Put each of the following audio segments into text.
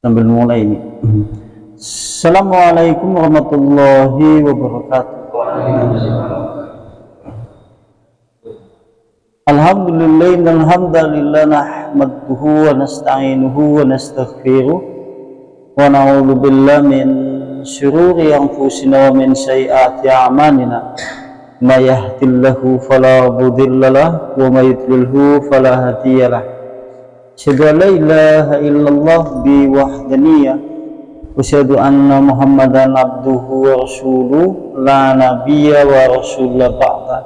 Sambil mulai ini. Assalamualaikum warahmatullahi wabarakatuh. Alhamdulillah innal hamdalillah nahmaduhu wa nasta'inuhu wa nastaghfiruh wa na'udzu billahi min syururi anfusina wa min sayyiati a'malina. May yahdihillahu fala mudhillalah wa may yudlilhu fala hadiyalah. Asyhadu an la ilaha illallah bi wahdaniyah wa asyhadu anna Muhammadan abduhu wa rasuluh la nabiyya wa rasulullah ba'da.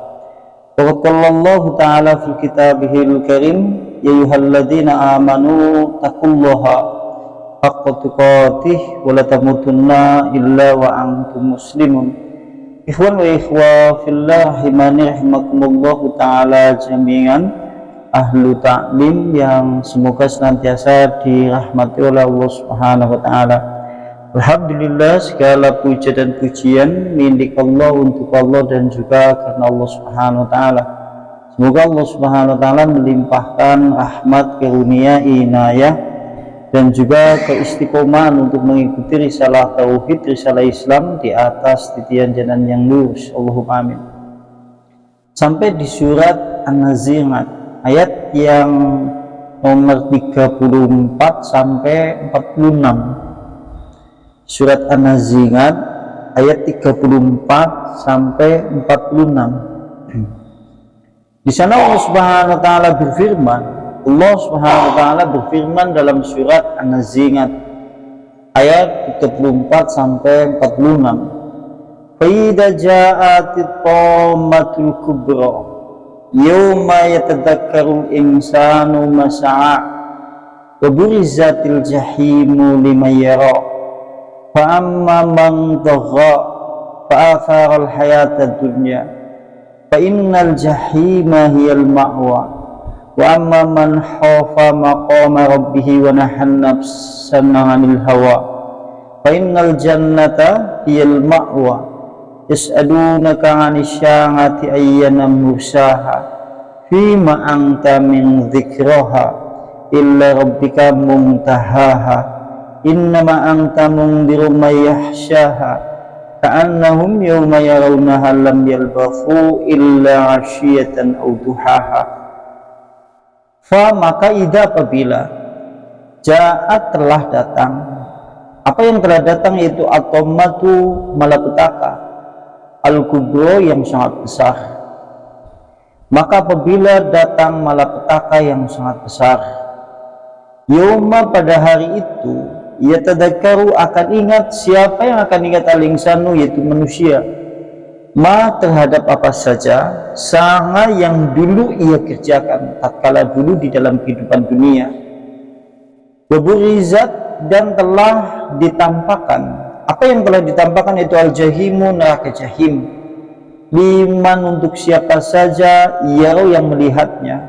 Wa qala Allah ta'ala fil kitabihil karim ya ayyuhalladzina amanu taqullaha haqqa tuqatih wa la tamutunna illa wa antum muslimun. Ikhwan wa ikhwah fillah rahimani rahimakumullah ta'ala jami'an, ahlu ta'lim yang semoga senantiasa dirahmati oleh Allah Subhanahu wa ta'ala. Alhamdulillah, segala puja dan pujian milik Allah, untuk Allah dan juga karena Allah Subhanahu wa ta'ala. Semoga Allah Subhanahu wa ta'ala melimpahkan rahmat, karunia, inayah dan juga keistiqomahan untuk mengikuti risalah tauhid, risalah Islam di atas titian jalan yang lurus. Allahumma amin. Sampai di surat An-Nazi'at ayat yang nomor 34 sampai 46. Surat An-Nazi'at ayat 34 sampai 46. Di sana Allah Subhanahu wa ta'ala berfirman, Allah Subhanahu wa ta'ala berfirman dalam surat An-Nazi'at ayat 34 sampai 46. Fa idza ja'atit tammatul kubra yauma yatadzakkarul insanu ma sa'a wa burizatil jahimu liman yara fa amma man tagha fa athara al hayatad dunya fa innal jahima hiyal ma'wa wa amma man khafa maqama rabbih wa nahan nafsan 'anil hawa fa innal jannata hiyal ma'wa yas'alunaka 'anis sya'ati ayyana mursaha fima anta min dzikraha illa rabbika muntahaha innama anta mundiru may yahshaha ka'annahum yawma yarawnaha lam yalbathu illa 'ashiyatan aw duhaha. Maka idza apabila ja'at telah datang, apa yang telah datang yaitu at-tammatu malapetaka al-kubra yang sangat besar. Maka apabila datang malapetaka yang sangat besar, yauma pada hari itu yatadzakkaru akan ingat, siapa yang akan ingat al-insanu yaitu manusia, ma terhadap apa saja sanga yang dulu ia kerjakan tatkala dulu di dalam kehidupan dunia. Waburizat dan telah ditampakkan, apa yang telah ditampakkan itu al-jahimu neraka jahim, liman untuk siapa saja yaro yang melihatnya.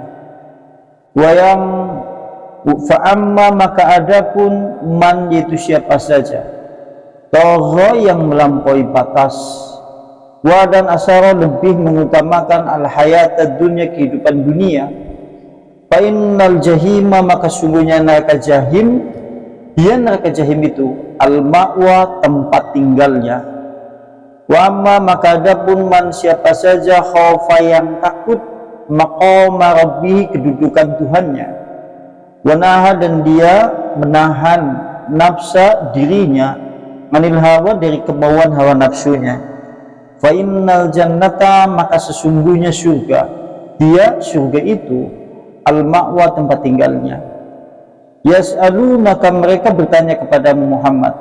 Wayang fa'amma maka adapun man yaitu siapa saja tagha yang melampaui batas, wa dan asara lebih mengutamakan al-hayatad dunya kehidupan dunia, fa innal jahima maka sungguhnya neraka jahim, dia neraka jahim itu al-ma'wa tempat tinggalnya. Wa amma maka adapun man siapa saja khaufa yang takut maqama rabbih kedudukan Tuhannya, wa naha dan dia menahan nafsa dirinya manil hawa dari kemauan hawa nafsunya, fa innal jannata maka sesungguhnya surga, dia surga itu al-ma'wa tempat tinggalnya. Yas'alunaka mereka bertanya kepada Muhammad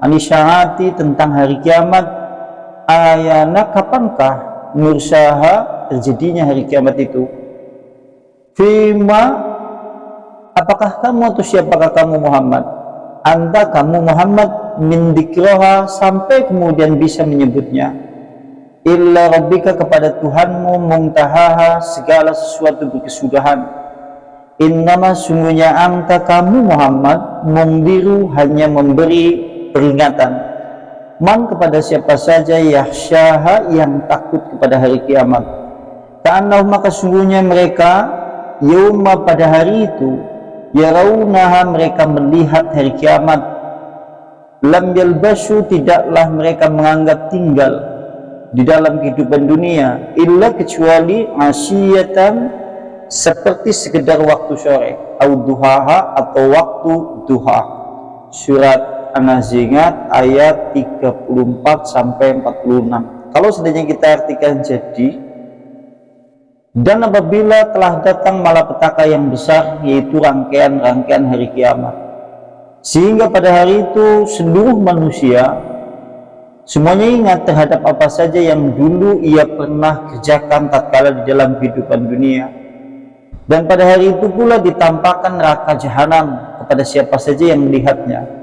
anisya'ati tentang hari kiamat, ayana kapankah mursaha terjadinya hari kiamat itu, fima apakah kamu atau siapakah kamu Muhammad, anta kamu Muhammad min dzikraha sampai kemudian bisa menyebutnya, illa rabbika kepada Tuhanmu muntahaha segala sesuatu berkesudahan, innama sungguhnya anta kamu Muhammad mungdiru hanya memberi peringatan, man kepada siapa saja yahsyaha yang takut kepada hari kiamat, ka'annahu maka sungguhnya mereka yauma pada hari itu yarawnaha, mereka melihat hari kiamat, lam yalbasu, tidaklah mereka menganggap tinggal di dalam kehidupan dunia, illa kecuali asyiyatan, seperti sekedar waktu sore, au duhaha, atau waktu duha. Surat An-Nazi'at ayat 34 sampai 46. Kalau seandainya kita artikan jadi, dan apabila telah datang malapetaka yang besar, yaitu rangkaian-rangkaian hari kiamat, sehingga pada hari itu seluruh manusia semuanya ingat terhadap apa saja yang dulu ia pernah kerjakan tatkala di dalam kehidupan dunia, dan pada hari itu pula ditampakkan neraka jahanam kepada siapa saja yang melihatnya.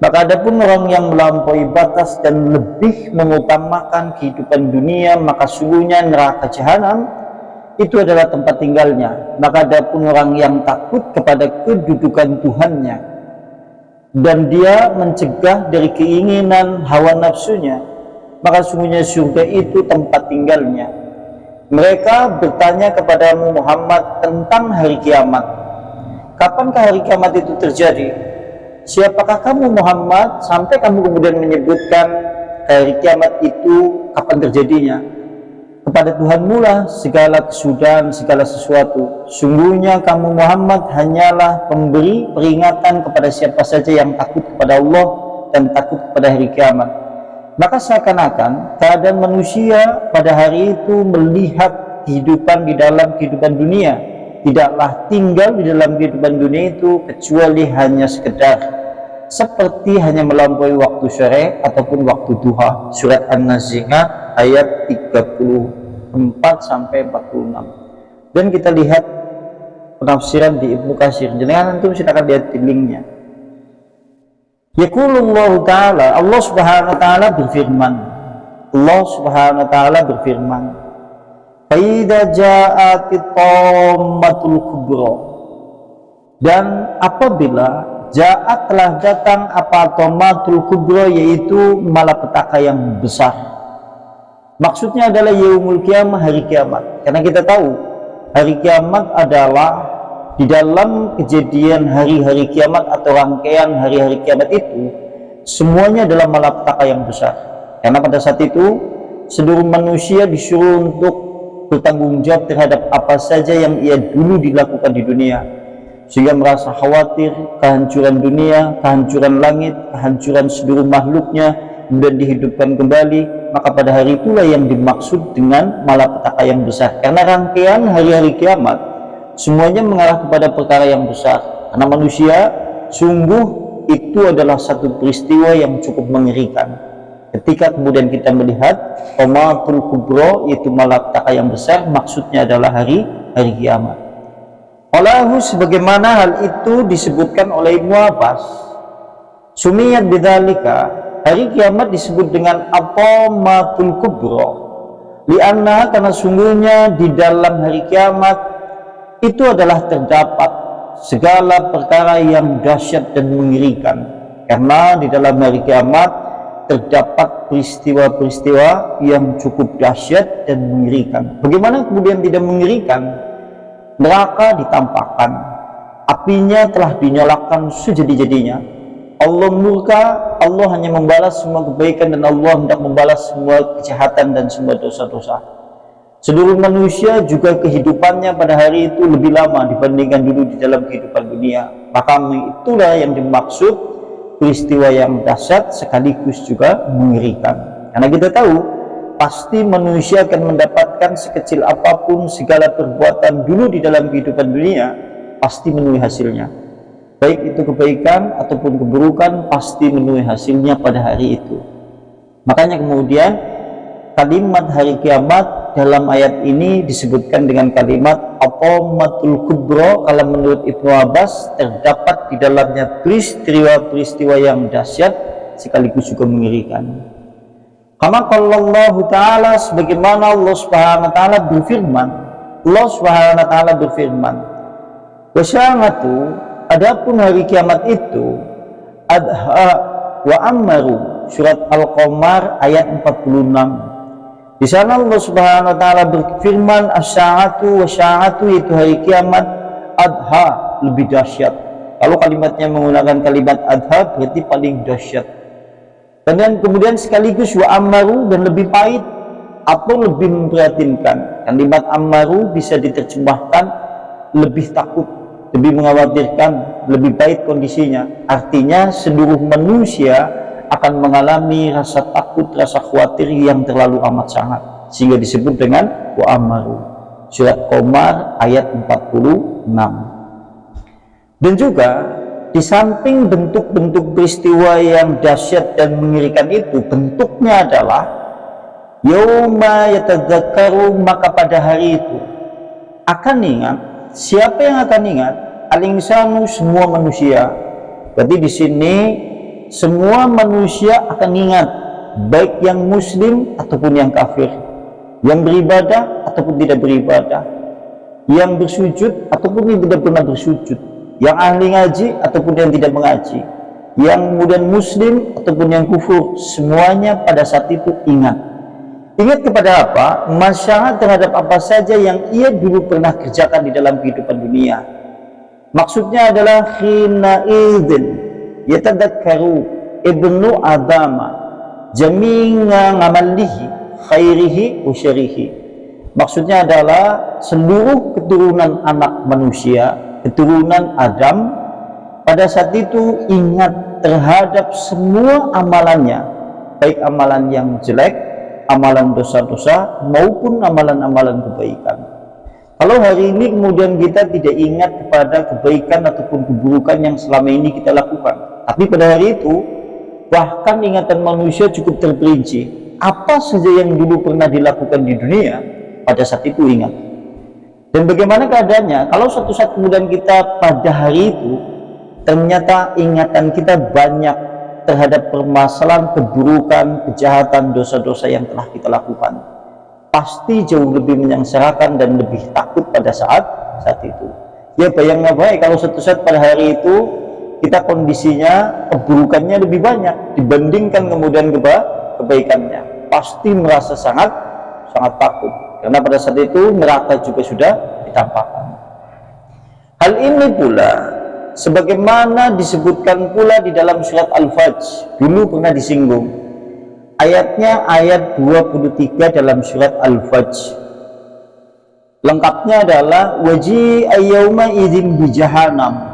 Maka adapun orang yang melampaui batas dan lebih mengutamakan kehidupan dunia, maka sungguhnya neraka jahanam itu adalah tempat tinggalnya. Maka adapun orang yang takut kepada kedudukan Tuhannya dan dia mencegah dari keinginan hawa nafsunya, maka sungguhnya surga itu tempat tinggalnya. Mereka bertanya kepadamu Muhammad tentang hari kiamat. Kapankah hari kiamat itu terjadi? Siapakah kamu Muhammad sampai kamu kemudian menyebutkan hari kiamat itu kapan terjadinya? Kepada Tuhanmu lah segala kesudahan, segala sesuatu. Sungguhnya kamu Muhammad hanyalah pemberi peringatan kepada siapa saja yang takut kepada Allah dan takut kepada hari kiamat. Maka seakan-akan keadaan manusia pada hari itu melihat kehidupan di dalam kehidupan dunia, tidaklah tinggal di dalam kehidupan dunia itu kecuali hanya sekedar seperti hanya melampaui waktu sore ataupun waktu duha. Surat An-Nazi'at ayat 34 sampai 46. Dan kita lihat penafsiran di Ibnu Katsir. Jangan antum silakan lihat di linknya. Yaqulullahu ta'ala, Allah subhanahu wa ta'ala berfirman, Allah subhanahu wa ta'ala berfirman, Faida ja'atit tammatul kubra, dan apabila ja'at telah datang apa tammatul kubra, yaitu malapetaka yang besar. Maksudnya adalah yaumul kiamah, hari kiamat. Karena kita tahu hari kiamat adalah di dalam kejadian hari-hari kiamat atau rangkaian hari-hari kiamat itu semuanya adalah malapetaka yang besar. Karena pada saat itu seluruh manusia disuruh untuk bertanggung jawab terhadap apa saja yang ia dulu dilakukan di dunia, sehingga merasa khawatir kehancuran dunia, kehancuran langit, kehancuran seluruh makhluknya, kemudian dihidupkan kembali. Maka pada hari itulah yang dimaksud dengan malapetaka yang besar, karena rangkaian hari-hari kiamat semuanya mengarah kepada perkara yang besar. Karena manusia sungguh itu adalah satu peristiwa yang cukup mengerikan. Ketika kemudian kita melihat Qamatul Kubra, yaitu malapetaka yang besar, maksudnya adalah hari kiamat. Walahu, sebagaimana hal itu disebutkan oleh Ibnu Abbas, sumiyat bidzalika, hari kiamat disebut dengan Qamatul Kubra lianna, karena sungguhnya di dalam hari kiamat itu adalah terdapat segala perkara yang dahsyat dan mengerikan. Karena di dalam hari kiamat terdapat peristiwa-peristiwa yang cukup dahsyat dan mengerikan. Bagaimana kemudian tidak mengerikan? Neraka ditampakkan, apinya telah dinyalakan sejadi-jadinya. Allah murka, Allah hanya membalas semua kebaikan, dan Allah hendak membalas semua kejahatan dan semua dosa-dosa. Seluruh manusia juga kehidupannya pada hari itu lebih lama dibandingkan dulu di dalam kehidupan dunia. Maka itulah yang dimaksud peristiwa yang dahsyat sekaligus juga mengerikan. Karena kita tahu pasti manusia akan mendapatkan sekecil apapun segala perbuatan dulu di dalam kehidupan dunia, pasti menuai hasilnya. Baik itu kebaikan ataupun keburukan, pasti menuai hasilnya pada hari itu. Makanya kemudian kalimat hari kiamat dalam ayat ini disebutkan dengan kalimat Qamatul Kubra. Kalau menurut Ibnu Abbas, terdapat di dalamnya peristiwa-peristiwa yang dahsyat sekaligus juga mengerikan. Kama qala Allah Ta'ala, sebagaimana Allah Subhanahu wa Ta'ala berfirman, Allah Subhanahu wa Ta'ala berfirman, wasya'atu, adapun hari kiamat itu adha wa ammaru, surat Al-Qamar ayat 46. Di sana Allah Subhanahu wa Ta'ala berfirman, as-sa'atu wa sya'atu, itu hari kiamat, adha, lebih dahsyat. Kalau kalimatnya menggunakan kalimat adha berarti paling dahsyat. Dan kemudian sekaligus wa ammaru, dan lebih pahit atau lebih memprihatinkan. Kalimat ammaru bisa diterjemahkan lebih takut, lebih mengkhawatirkan, lebih pahit kondisinya. Artinya seluruh manusia akan mengalami rasa takut, rasa khawatir yang terlalu amat sangat, sehingga disebut dengan wa ammaru. Surat Qamar ayat 46. Dan juga di samping bentuk-bentuk peristiwa yang dahsyat dan mengerikan itu, bentuknya adalah yauma yatadzakkaru, maka pada hari itu akan ingat. Siapa yang akan ingat? Al-insanu, semua manusia. Berarti di sini semua manusia akan ingat, baik yang muslim ataupun yang kafir, yang beribadah ataupun tidak beribadah, yang bersujud ataupun yang tidak pernah bersujud, yang ahli ngaji ataupun yang tidak mengaji, yang kemudian muslim ataupun yang kufur, semuanya pada saat itu ingat. Ingat kepada apa? Masyarakat terhadap apa saja yang ia dulu pernah kerjakan di dalam kehidupan dunia. Maksudnya adalah khina idzin yatadzakkaru ibnu adama jami'a ngamalihi khairihi wa syarihi. Maksudnya adalah seluruh keturunan anak manusia, keturunan Adam, pada saat itu ingat terhadap semua amalannya, baik amalan yang jelek, amalan dosa-dosa, maupun amalan-amalan kebaikan. Kalau hari ini kemudian kita tidak ingat kepada kebaikan ataupun keburukan yang selama ini kita lakukan, tapi pada hari itu bahkan ingatan manusia cukup terperinci. Apa saja yang dulu pernah dilakukan di dunia, pada saat itu ingat. Dan bagaimana keadaannya kalau suatu saat kemudian kita pada hari itu ternyata ingatan kita banyak terhadap permasalahan, keburukan, kejahatan, dosa-dosa yang telah kita lakukan, pasti jauh lebih menyengsarakan dan lebih takut pada saat itu. Ya bayangnya baik kalau suatu saat pada hari itu kita kondisinya keburukannya lebih banyak dibandingkan kemudian kebaikannya, pasti merasa sangat takut, karena pada saat itu neraka juga sudah ditampakkan. Hal ini pula sebagaimana disebutkan pula di dalam surat Al-Fajr, dulu pernah disinggung ayatnya, ayat 23 dalam surat Al-Fajr. Lengkapnya adalah waji'a yauma idzin bi jahannam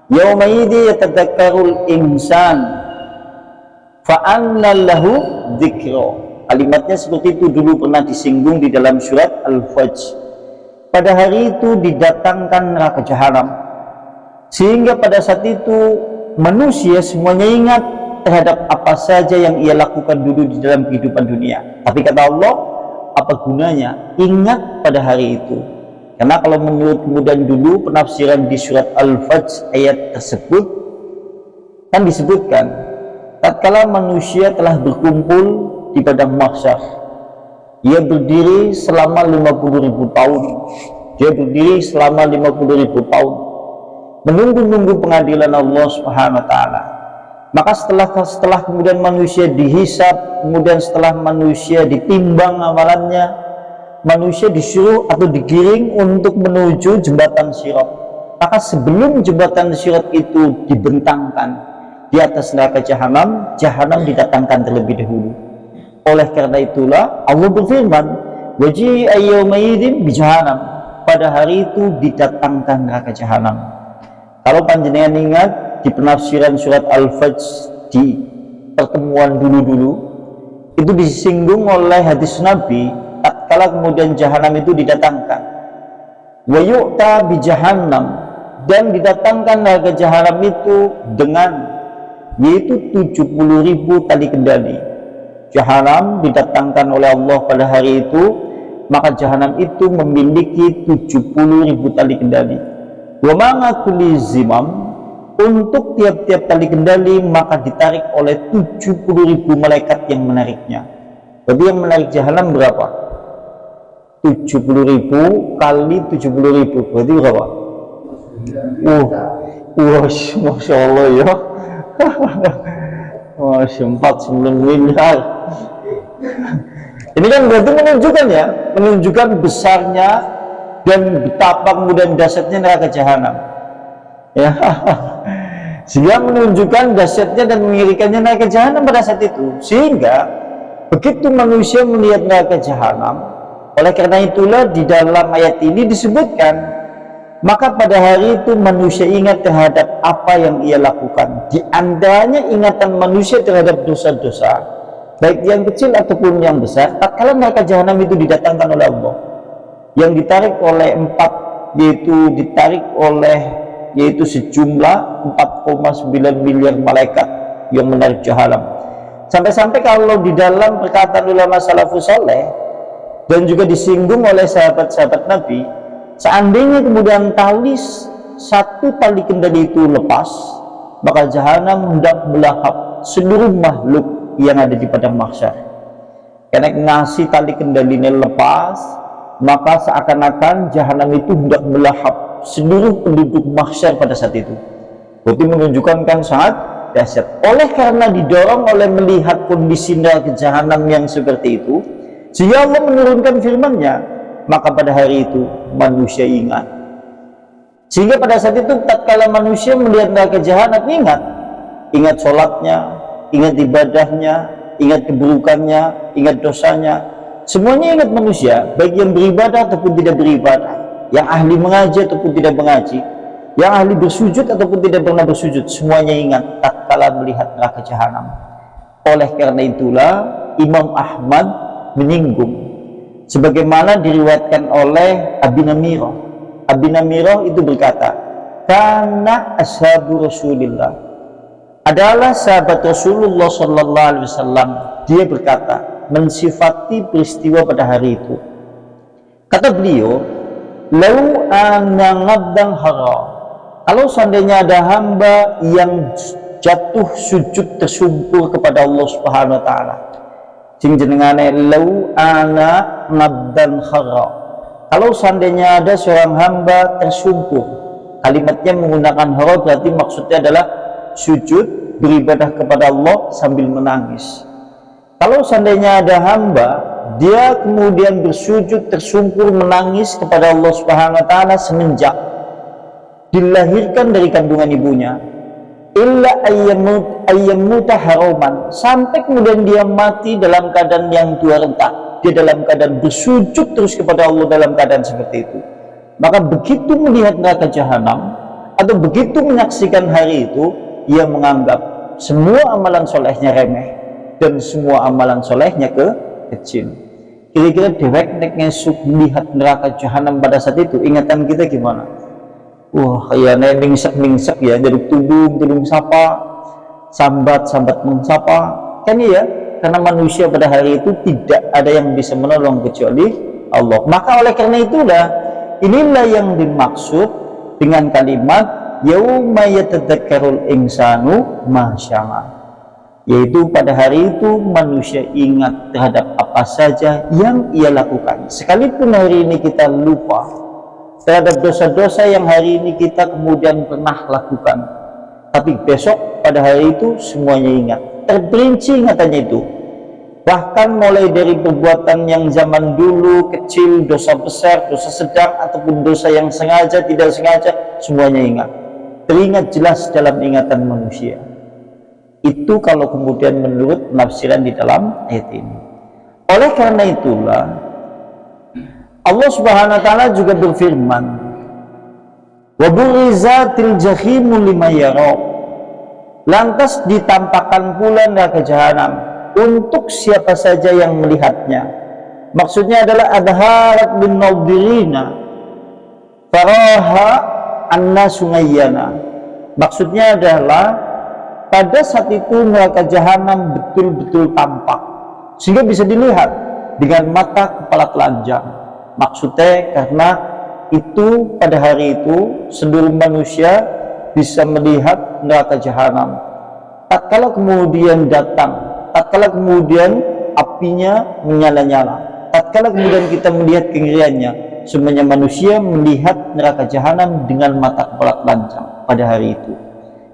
yauma idzi yatadzakkarul insan fa anna lahu dzikra. Kalimatnya seperti itu, dulu pernah disinggung di dalam surat Al-Fajr. Pada hari itu didatangkan neraka jahanam, sehingga pada saat itu manusia semuanya ingat terhadap apa saja yang ia lakukan dulu di dalam kehidupan dunia. Tapi kata Allah, apa gunanya ingat pada hari itu? Karena kalau menurut kemudian dulu penafsiran di surat Al-Fajr ayat tersebut kan disebutkan tatkala manusia telah berkumpul di padang mahsyar, ia berdiri selama 50.000 tahun, dia berdiri selama 50.000 tahun menunggu pengadilan Allah Subhanahu wa taala. Maka setelah kemudian manusia dihisab, kemudian setelah manusia ditimbang amalannya, manusia disuruh atau digiring untuk menuju jembatan Sirat. Maka sebelum jembatan Sirat itu dibentangkan di atas neraka jahanam, jahanam didatangkan terlebih dahulu. Oleh karena itulah Allah berfirman, waji'a yauma idzin bi jahannam, pada hari itu didatangkan neraka jahanam. Kalau panjenengan ingat di penafsiran surat Al-Fajr di pertemuan dulu-dulu, itu disinggung oleh hadis Nabi tatkala kemudian jahanam itu didatangkan, wa yu'ta bi jahannam, dan didatangkan neraka jahanam itu dengan yaitu 70.000 tali kendali. Jahanam didatangkan oleh Allah pada hari itu, maka jahanam itu memiliki 70.000 tali kendali. Wa ma'a kulli zimam, untuk tiap-tiap tali kendali maka ditarik oleh 70.000 malaikat yang menariknya. Berarti yang menarik jahanam berapa? 70.000 kali 70.000 berarti berapa? Masya Allah ya. Masya 49 miliar. Ini kan berarti menunjukkan besarnya dan betapa kemudian dahsyatnya neraka jahanam. Ya, sehingga menunjukkan dahsyatnya dan mengerikannya neraka jahanam pada saat itu. Sehingga begitu manusia melihat neraka jahanam, oleh karena itulah di dalam ayat ini disebutkan, maka pada hari itu manusia ingat terhadap apa yang ia lakukan. Di antaranya ingatan manusia terhadap dosa-dosa, baik yang kecil ataupun yang besar, tatkala neraka jahanam itu didatangkan oleh Allah, yang ditarik oleh empat, yaitu sejumlah 4,9 miliar malaikat yang menarik jahanam. Sampai-sampai kalau di dalam perkataan ulama salafus saleh dan juga disinggung oleh sahabat-sahabat Nabi, seandainya kemudian satu tali kendali itu lepas, maka jahanam hendak melahap seluruh makhluk yang ada di padang mahsyar. Karena ngasih tali kendalinya lepas, maka seakan-akan jahanam itu hendak melahap seluruh penduduk mahsyar pada saat itu. Berarti menunjukkan kan sangat dahsyat. Oleh karena didorong oleh melihat kondisi neraka jahanam yang seperti itu, sehingga Allah menurunkan firman-Nya, maka pada hari itu manusia ingat. Sehingga pada saat itu tatkala manusia melihat neraka jahanam, ingat sholatnya, ingat ibadahnya, ingat keburukannya, ingat dosanya. Semuanya ingat manusia, baik yang beribadah ataupun tidak beribadah, yang ahli mengaji ataupun tidak mengaji, yang ahli bersujud ataupun tidak pernah bersujud, semuanya ingat tatkala melihat neraka jahanam. Oleh karena itulah Imam Ahmad menyinggung, sebagaimana diriwayatkan oleh Abi Namirah. Abi Namirah itu berkata, karena ashabu Rasulillah, adalah sahabat Rasulullah Sallallahu Alaihi Wasallam. Dia berkata, mensifati peristiwa pada hari itu. Kata beliau, lau ana ngabdang hara, kalau seandainya ada hamba yang jatuh sujud tersungkur kepada Allah Subhanahu wa taala, sing jenengane lau ana ngabdan hara, kalau seandainya ada seorang hamba tersungkur, kalimatnya menggunakan hara, berarti maksudnya adalah sujud beribadah kepada Allah sambil menangis. Kalau seandainya ada hamba, dia kemudian bersujud tersungkur menangis kepada Allah Subhanahu wa taala semenjak dilahirkan dari kandungan ibunya, illa ayyamuta haroman, sampai kemudian dia mati dalam keadaan yang tua renta, dia dalam keadaan bersujud terus kepada Allah dalam keadaan seperti itu, maka begitu melihat neraka jahanam atau begitu menyaksikan hari itu, ia menganggap semua amalan solehnya remeh dan semua amalan solehnya kecil. Kira-kira dewek nek ngesuk melihat neraka jahanam pada saat itu, ingatan kita gimana? Wah, kayaknya ningsek ya, dari tudung sapa, sambat mengsapa, kan ya? Karena manusia pada hari itu tidak ada yang bisa menolong kecuali Allah. Maka oleh karena itulah, inilah yang dimaksud dengan kalimat yauma yatadzakkarul insanu ma syaa, yaitu pada hari itu manusia ingat terhadap apa saja yang ia lakukan. Sekalipun hari ini kita lupa terhadap dosa-dosa yang hari ini kita kemudian pernah lakukan, tapi besok pada hari itu semuanya ingat, terperinci ingatannya itu. Bahkan mulai dari perbuatan yang zaman dulu kecil, dosa besar, dosa sedang, ataupun dosa yang sengaja tidak sengaja, semuanya ingat, teringat jelas dalam ingatan manusia. Itu kalau kemudian menurut penafsiran di dalam ayat ini. Oleh karena itulah Allah Subhanahu wa taala juga berfirman, wa burizatil jahimu liman yara, lantas ditampakkan pula neraka jahanam untuk siapa saja yang melihatnya. Maksudnya adalah adharat bin nadirina faraha annasu ngayyana. Maksudnya adalah pada saat itu neraka jahanam betul-betul tampak, sehingga bisa dilihat dengan mata kepala telanjang. Maksudnya karena itu pada hari itu seluruh manusia bisa melihat neraka jahanam. Tatkala kemudian datang, tatkala kemudian apinya menyala-nyala, tatkala kemudian kita melihat kengeriannya, semuanya manusia melihat neraka jahanam dengan mata kepala telanjang pada hari itu.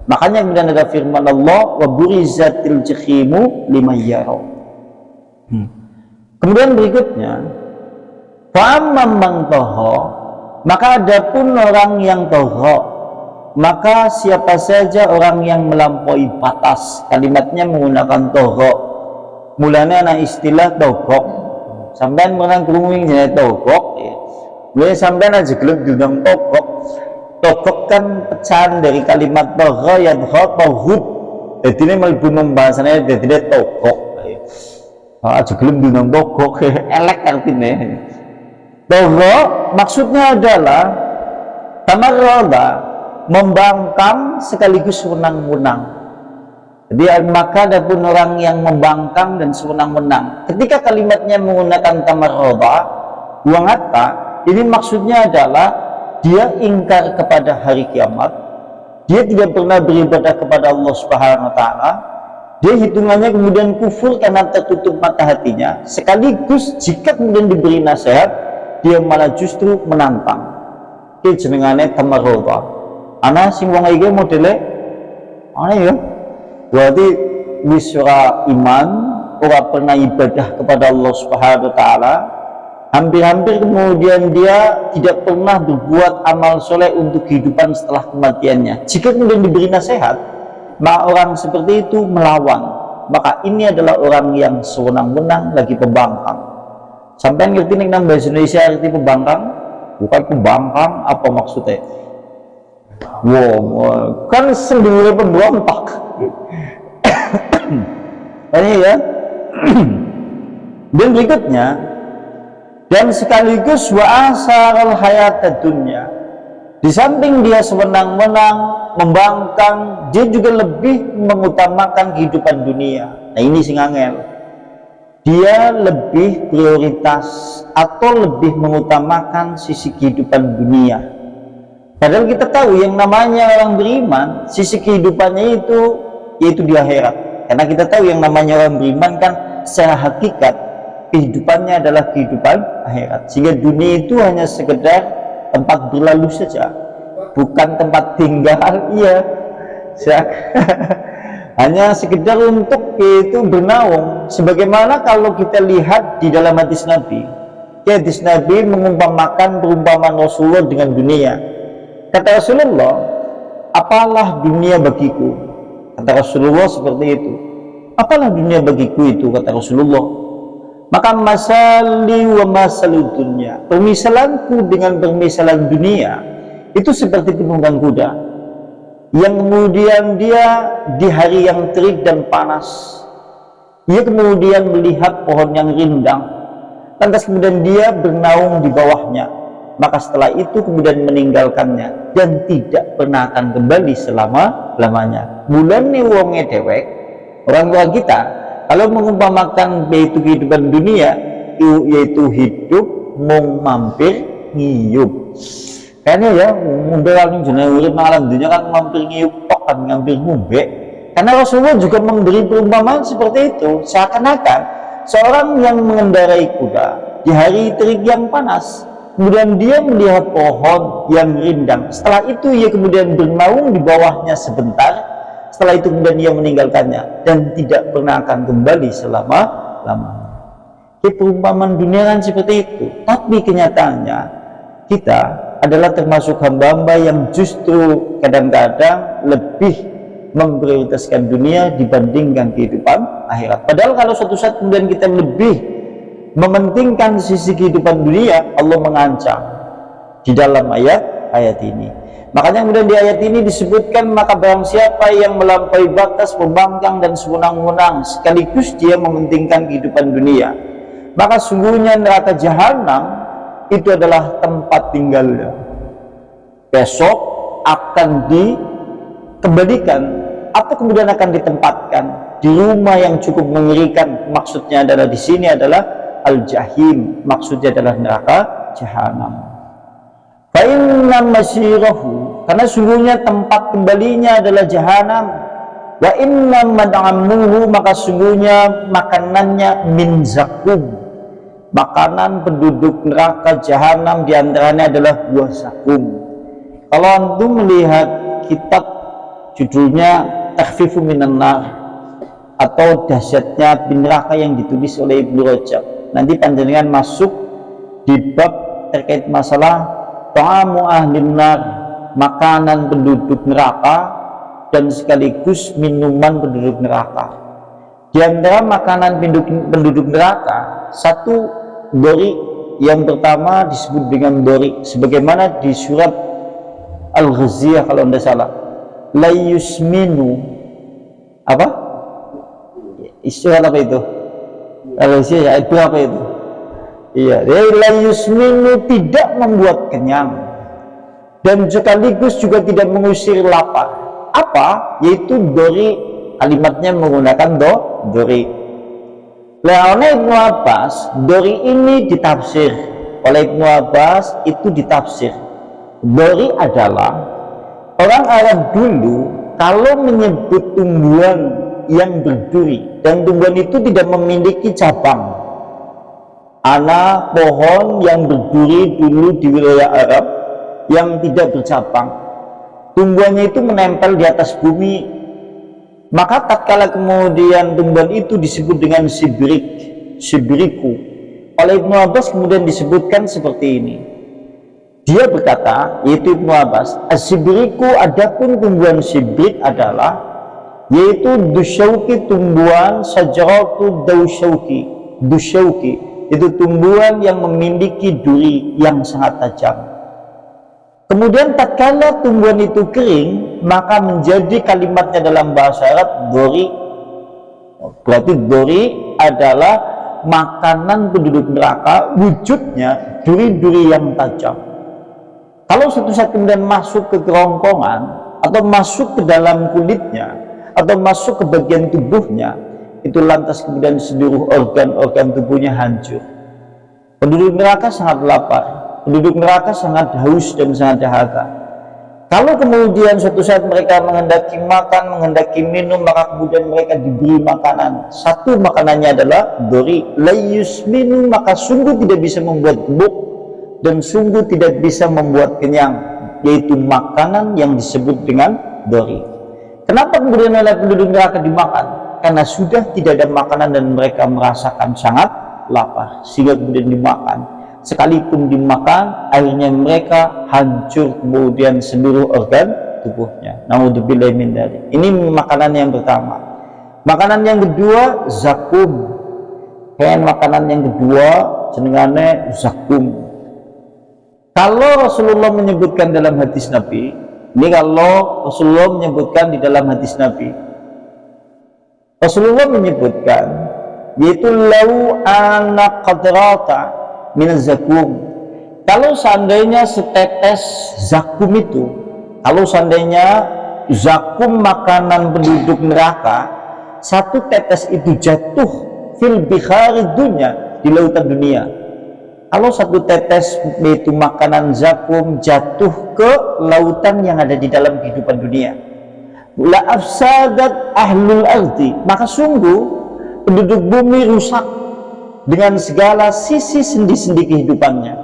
Makanya kemudian ada firman Allah, wa burizatil jahimu liman yara. Kemudian berikutnya, fa amman man taha, maka adapun orang yang taha, maka siapa saja orang yang melampaui batas, kalimatnya menggunakan togok, mulanya ana istilah togok, sampean pernah krungu jenenge togok ya. Gue sampean aja gelem diundang togok. Togok kan pecahan dari kalimat togok yang toghut. Jadi ini mlebu pembahasannya jadi togok. Aja gelem diundang togok, elek artinya. Togok maksudnya adalah tamarroda, membangkang sekaligus wenang-wenang. Jadi maka ada pun orang yang membangkang dan sewenang-wenang. Ketika kalimatnya menggunakan tamarroda, buang hatta, ini maksudnya adalah dia ingkar kepada hari kiamat. Dia tidak pernah beribadah kepada Allah Subhanahu wa taala. Dia hitungannya kemudian kufur karena tertutup mata hatinya. Sekaligus jika kemudian diberi nasihat, dia malah justru menantang. Iki jenengane tamarroda. Ana sing wong iki modele ana ya. Berarti wis ora iman, ora pernah ibadah kepada Allah Subhanahu wa taala. Hampir-hampir kemudian dia tidak pernah berbuat amal soleh untuk kehidupan setelah kematiannya. Jika kemudian diberi nasihat, maka orang seperti itu melawan. Maka ini adalah orang yang sewenang-wenang lagi pembangkang. Sampai ngerti nih nang bahasa Indonesia arti pembangkang? Bukan pembangkang, apa maksudnya? Wow, kan sendiri pemberontak. Ini ya. Dan berikutnya, dan sekaligus wa asarul hayatad dunya. Di samping dia sewenang-wenang, membangkang, dia juga lebih mengutamakan kehidupan dunia. Nah ini sing angel. Dia lebih prioritas atau lebih mengutamakan sisi kehidupan dunia. Padahal kita tahu yang namanya orang beriman, sisi kehidupannya itu yaitu di akhirat. Karena kita tahu yang namanya orang beriman kan secara hakikat kehidupannya adalah kehidupan akhirat. Sehingga dunia itu hanya sekedar tempat berlalu saja, bukan tempat tinggal. Iya, hanya sekedar untuk itu bernaung. Sebagaimana kalau kita lihat di dalam hadis Nabi, hadis Nabi mengumpamakan perumpamaan Rasulullah dengan dunia. Kata Rasulullah, apalah dunia bagiku? Kata Rasulullah seperti itu. Apalah dunia bagiku itu? Kata Rasulullah. Maka masali wa masalu dunia, permisalanku dengan permisalan dunia itu seperti penunggang kuda yang kemudian dia di hari yang terik dan panas, dia kemudian melihat pohon yang rindang, lantas kemudian dia bernaung di bawahnya, maka setelah itu kemudian meninggalkannya dan tidak pernah akan kembali selama-lamanya. Mulane wonge dewek, orang tua kita kalau mengumpamakan yaitu kehidupan dunia, yaitu hidup mung mampir ngiyup. Karena ya, ngombe paling jenenge urip malam dunia kan mampir ngiyup tok kan ngampir ngombe. Karena Rasulullah juga memberi perumpamaan seperti itu, seakan-akan seorang yang mengendarai kuda di hari terik yang panas, kemudian dia melihat pohon yang rindang. Setelah itu ia kemudian bernaung di bawahnya sebentar. Setelah itu kemudian dia meninggalkannya dan tidak pernah akan kembali selama-lamanya. Perumpamaan dunia kan seperti itu. Tapi kenyataannya kita adalah termasuk hamba-hamba yang justru kadang-kadang lebih memprioritaskan dunia dibandingkan kehidupan akhirat. Padahal kalau suatu saat kemudian kita lebih mementingkan sisi kehidupan dunia, Allah mengancam di dalam ayat ini. Makanya kemudian di ayat ini disebutkan, maka barang siapa yang melampaui batas, membangkang dan sewenang-wenang sekaligus dia mementingkan kehidupan dunia, maka sungguhnya neraka jahanam itu adalah tempat tinggalnya. Besok akan dikembalikan atau kemudian akan ditempatkan di rumah yang cukup mengerikan. Maksudnya adalah di sini adalah al-jahim, maksudnya adalah neraka jahanam. Fa'inna masirahu, karena sungguhnya tempat kembalinya adalah jahanam. Wa inna mad'amuhu, maka sungguhnya makanannya min zakum, makanan penduduk neraka jahanam diantaranya adalah buah zakum. Kalau antum melihat kitab judulnya Takhfifu Minan Nar atau dahsyatnya neraka yang ditulis oleh Ibnu Rajab, nanti panjenengan masuk di bab terkait masalah ta'amu ahlin nar, makanan penduduk neraka dan sekaligus minuman penduduk neraka. Di antara makanan penduduk neraka, satu dori, yang pertama disebut dengan dori, sebagaimana di surat Al-Ghaziyah kalau tidak salah, la yusminu apa? Surat apa itu? Al-Ghaziyah ayat berapa itu? Iya, la yusminu, tidak membuat kenyang dan sekaligus juga tidak mengusir lapar. Apa? Yaitu dori, kalimatnya menggunakan dori. Oleh Ibnu Abbas, dori ini ditafsir oleh Ibnu Abbas, itu ditafsir dori adalah orang Arab dulu kalau menyebut tumbuhan yang berduri dan tumbuhan itu tidak memiliki cabang. Anak pohon yang berduri dulu di wilayah Arab yang tidak bercabang, tumbuhannya itu menempel di atas bumi, maka tatkala kemudian tumbuhan itu disebut dengan sibiriku, oleh Ibnu Abbas kemudian disebutkan seperti ini. Dia berkata, yaitu Ibnu Abbas, as-sibiriku, adapun tumbuhan sibrik adalah yaitu dusyauki, tumbuhan sajaratu dusyauki, itu tumbuhan yang memiliki duri yang sangat tajam. Kemudian tatkala tumbuhan itu kering, maka menjadi kalimatnya dalam bahasa Arab dori. Berarti dori adalah makanan penduduk neraka, wujudnya duri-duri yang tajam. Kalau suatu saat kemudian masuk ke kerongkongan atau masuk ke dalam kulitnya atau masuk ke bagian tubuhnya, itu lantas kemudian seluruh organ-organ tubuhnya hancur. Penduduk neraka sangat lapar, penduduk neraka sangat haus dan sangat dahaga. Kalau kemudian suatu saat mereka menghendaki makan, menghendaki minum, maka kemudian mereka diberi makanan. Satu makanannya adalah dori, la yusminu, maka sungguh tidak bisa membuat gemuk dan sungguh tidak bisa membuat kenyang, yaitu makanan yang disebut dengan dori. Kenapa kemudian oleh penduduk neraka dimakan? Karena sudah tidak ada makanan dan mereka merasakan sangat lapar sehingga kemudian dimakan. Sekalipun dimakan, akhirnya mereka hancur kemudian seluruh organ tubuhnya. Naudzubillah min dzalik. Ini makanan yang pertama. Makanan yang kedua, zakum. Makanan yang kedua jenengane zakum. Kalau Rasulullah menyebutkan dalam hadis Nabi, ini kalau Rasulullah menyebutkan di dalam hadis Nabi, Rasulullah menyebutkan yaitu lau ana qadrata min zakum. Kalau seandainya setetes zakum itu, kalau seandainya zakum makanan penduduk neraka, satu tetes itu jatuh fil bihari dunya, di lautan dunia. Kalau satu tetes yaitu makanan zakum jatuh ke lautan yang ada di dalam kehidupan dunia, la afsadat ahlul ardi, maka sungguh penduduk bumi rusak dengan segala sisi sendi-sendi kehidupannya.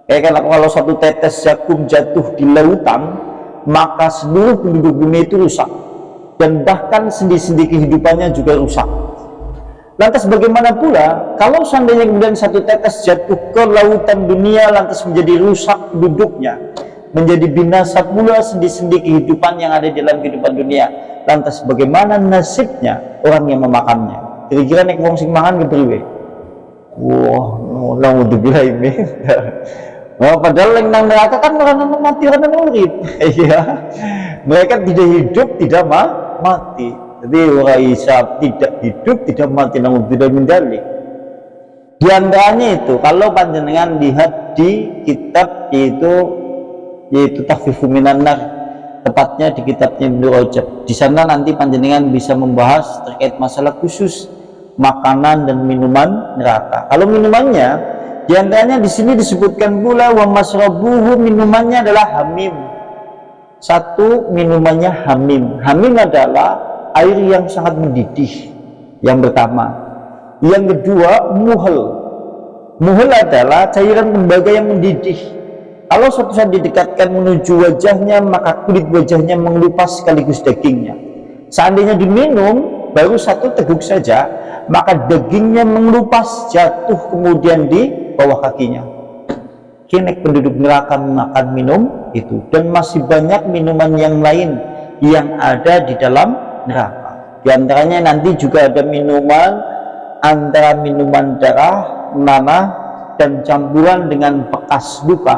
Karena kalau satu tetes zakum jatuh di lautan, maka seluruh penduduk bumi itu rusak dan bahkan sendi-sendi kehidupannya juga rusak. Lantas bagaimana pula kalau seandainya kemudian satu tetes jatuh ke lautan dunia lantas menjadi rusak penduduknya, menjadi binasa pula sendi-sendi kehidupan yang ada di dalam kehidupan dunia, lantas bagaimana nasibnya orang yang memakannya? Kira-kira nek wong sing mangan kepriwe? Wah, naudzubillah min. Wah, padahal yang nang neraka kan orang mati, orang urip. Iya. Mereka tidak hidup, tidak mati. Jadi orang Isa tidak hidup, tidak mati, namun tidak mendalik. Di antaranya itu, kalau panjenengan lihat di kitab yaitu Takhfifu Minan Nar, tepatnya di kitabnya Ibnu Rajab. Di sana nanti panjenengan bisa membahas terkait masalah khusus makanan dan minuman neraka. Kalau minumannya, di antaranya di sini disebutkan pula wa masrabuhu, minumannya adalah hamim. Satu, minumannya hamim. Hamim adalah air yang sangat mendidih, yang pertama. Yang kedua, muhel. Muhel adalah cairan tembaga yang mendidih. Kalau suatu saat didekatkan menuju wajahnya, maka kulit wajahnya mengelupas sekaligus dagingnya. Seandainya diminum baru satu teguk saja, maka dagingnya mengelupas jatuh kemudian di bawah kakinya. Kini penduduk neraka makan minum itu, dan masih banyak minuman yang lain yang ada di dalam neraka. Di antaranya nanti juga ada minuman antara minuman darah, nanah, dan campuran dengan bekas luka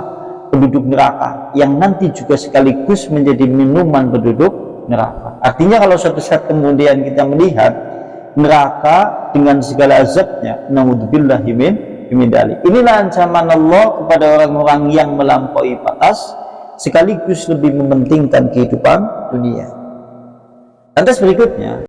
penduduk neraka yang nanti juga sekaligus menjadi minuman penduduk neraka. Artinya kalau suatu saat kemudian kita melihat neraka dengan segala azabnya, naudzubillahi min dzalik. Inilah ancaman Allah kepada orang-orang yang melampaui batas sekaligus lebih mementingkan kehidupan dunia. Lantas berikutnya,